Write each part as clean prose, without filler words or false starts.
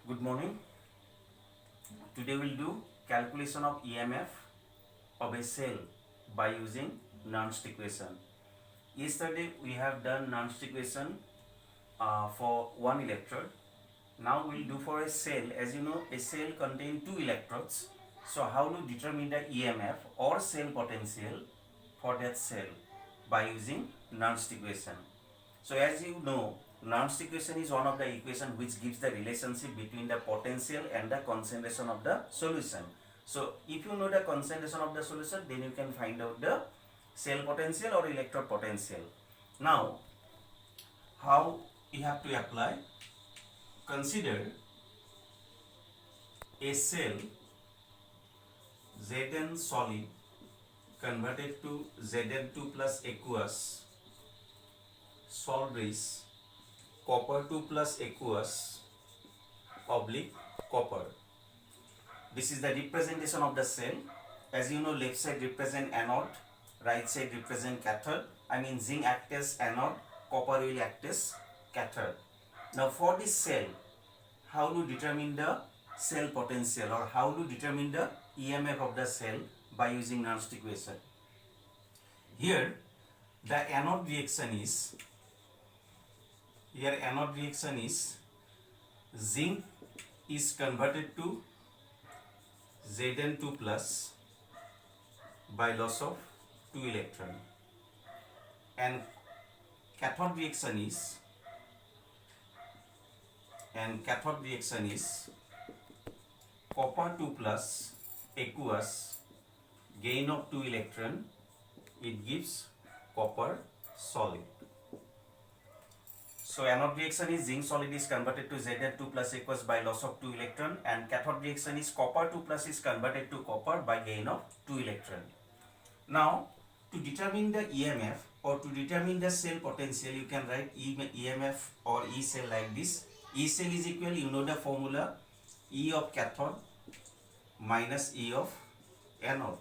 Good morning. Today we'll do calculation of EMF of a cell by using Nernst equation. Yesterday we have done Nernst equation for one electrode. Now we'll do for a cell. As you know, a cell contains two electrodes. So how to determine the EMF or cell potential for that cell by using Nernst equation. So as you know, Nernst equation is one of the equation which gives the relationship between the potential and the concentration of the solution. So if you know the concentration of the solution, then you can find out the cell potential or electrode potential. Now, how you have to apply? Consider a cell Zn solid converted to Zn2 plus aqueous solvents copper 2 plus aqueous oblique copper. This is the representation of the cell. As you know, left side represent anode, right side represent cathode. I mean zinc acts as anode, copper will act as cathode. Now for this cell, how to determine the cell potential or how to determine the EMF of the cell by using Nernst equation. Here the anode reaction is zinc is converted to Zn2 plus by loss of 2 electron, and cathode reaction is copper 2 plus aqueous gain of 2 electron, it gives copper solid. So anode reaction is zinc solid is converted to Zn2 plus aqueous by loss of 2 electron, and cathode reaction is copper 2 plus is converted to copper by gain of 2 electron. Now to determine the EMF or to determine the cell potential, you can write EMF or E cell like this. E cell is equal, you know the formula, E of cathode minus E of anode.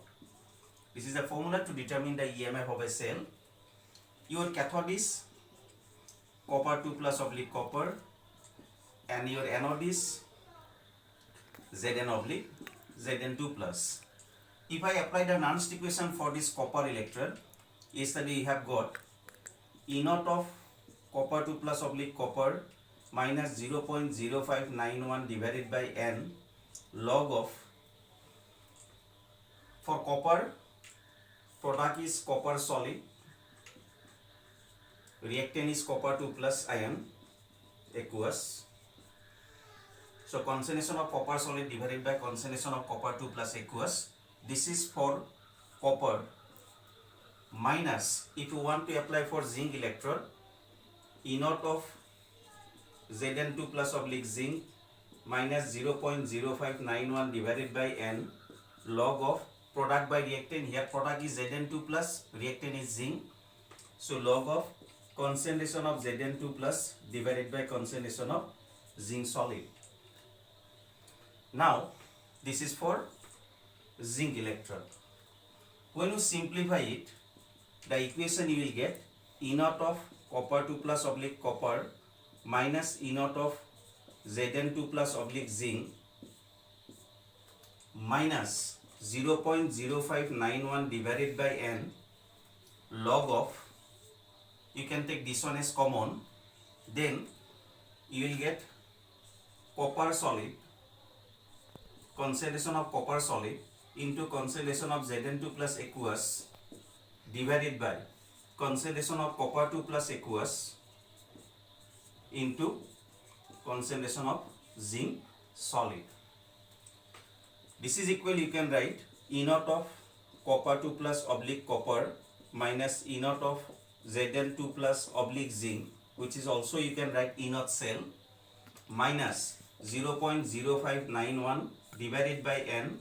This is the formula to determine the EMF of a cell. Your cathode is copper 2 plus oblique copper and your anode is Zn oblique Zn2 plus. If I apply the Nernst equation for this copper electrode, yesterday we have got E naught of copper 2 plus oblique copper minus 0.0591 divided by n log of, for copper product is copper solid, reactant is copper 2 plus ion aqueous. So concentration of copper solid divided by concentration of copper 2 plus aqueous. This is for copper, minus if you want to apply for zinc electrode, E naught of Zn2 plus oblique zinc minus 0.0591 divided by n log of product by reactant. Here product is Zn2 plus, reactant is zinc. So log of concentration of Zn2 plus divided by concentration of zinc solid. Now this is for zinc electrode. When you simplify it, the equation you will get E naught of copper 2 plus oblique copper minus E naught of Zn2 plus oblique zinc minus 0.0591 divided by n log of, you can take this one as common, then you will get copper solid, concentration of copper solid into concentration of Zn2 plus aqueous divided by concentration of copper 2 plus aqueous into concentration of zinc solid. This is equal, you can write E naught of copper 2 plus oblique copper minus E naught of Zn2 plus oblique zinc, which is also you can write E naught cell, minus 0.0591 divided by n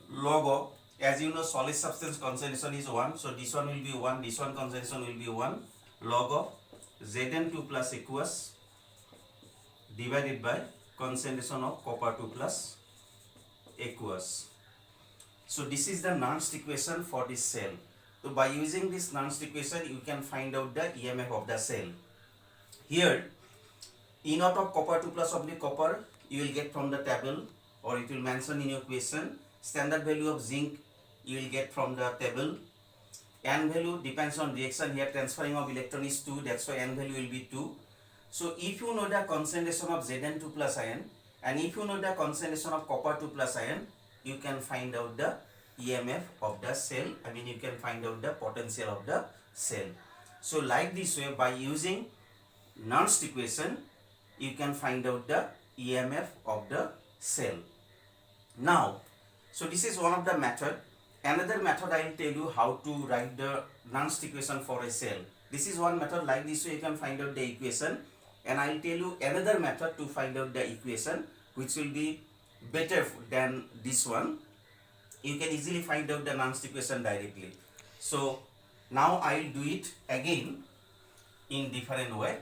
log of, as you know solid substance concentration is 1, so this one will be 1, this one concentration will be 1, log of Zn2 plus aqueous divided by concentration of copper 2 plus aqueous. So this is the Nernst equation for this cell. So by using this Nernst equation, you can find out the EMF of the cell. Here E naught of copper 2 plus oblique copper you will get from the table, or it will mention in your question. Standard value of zinc you will get from the table. N value depends on reaction. Here transferring of electron is 2, that's why N value will be 2. So if you know the concentration of Zn2 plus ion, and if you know the concentration of copper 2 plus ion, you can find out the EMF of the cell. I mean, you can find out the potential of the cell. So like this way, by using Nernst equation, you can find out the EMF of the cell. Now, so this is one of the method. Another method I will tell you how to write the Nernst equation for a cell. This is one method. Like this way you can find out the equation, and I will tell you another method to find out the equation, which will be better than this one. You can easily find out the Nernst equation directly. So now I will do it again in different way.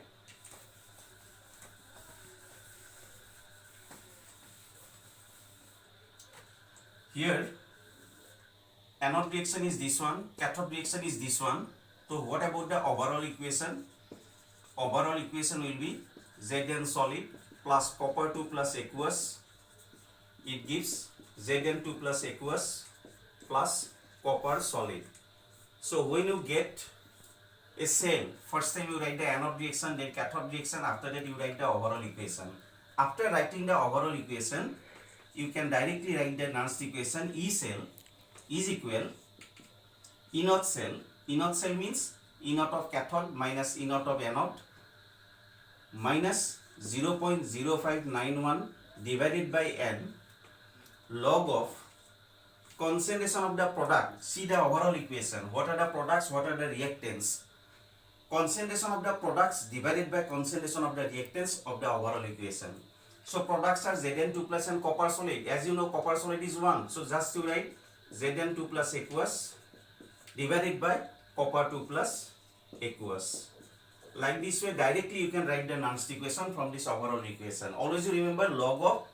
Here anode reaction is this one, cathode reaction is this one. So what about the overall equation? Overall equation will be Zn solid plus copper 2 plus aqueous. It gives Zn2 plus aqueous plus copper solid. So when you get a cell, first time you write the anode reaction, then cathode reaction, after that you write the overall equation. After writing the overall equation, you can directly write the Nernst equation. E cell is equal E naught cell. E naught cell means E naught of cathode minus E naught of anode minus 0.0591 divided by n log of concentration of the product. See the overall equation. What are the products? What are the reactants? Concentration of the products divided by concentration of the reactants of the overall equation. So products are Zn2 plus and copper solid. As you know, copper solid is 1. So just to write Zn2 plus aqueous divided by copper 2 plus aqueous. Like this way, directly you can write the Nernst equation from this overall equation. Always you remember log of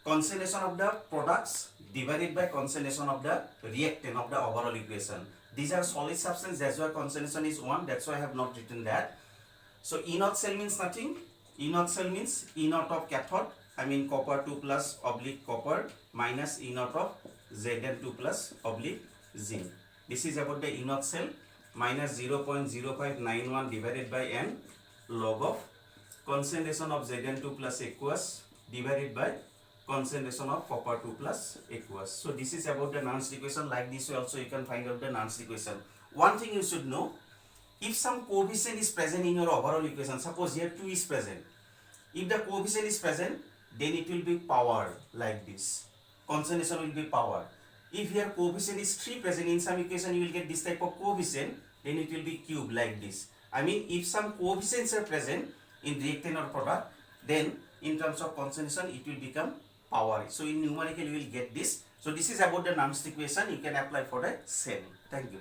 concentration of the products divided by concentration of the reactant of the overall equation. These are solid substance, that's why concentration is 1. That's why I have not written that. So E naught cell means nothing. E naught cell means E naught of cathode, I mean copper 2 plus oblique copper minus E naught of Zn2 plus oblique zinc. This is about the E naught cell, minus 0.0591 divided by n log of concentration of Zn2 plus aqueous divided by concentration of copper 2 plus aqueous. So this is about the Nernst equation. Like this way also you can find out the Nernst equation. One thing you should know, if some coefficient is present in your overall equation, suppose here 2 is present. If the coefficient is present, then it will be power like this. Concentration will be power. If here coefficient is 3 present in some equation, you will get this type of coefficient, then it will be cube like this. I mean, if some coefficients are present in reactant or product, then in terms of concentration, it will become power. So in numerical, you will get this. So this is about the Nernst equation. You can apply for a cell. Thank you.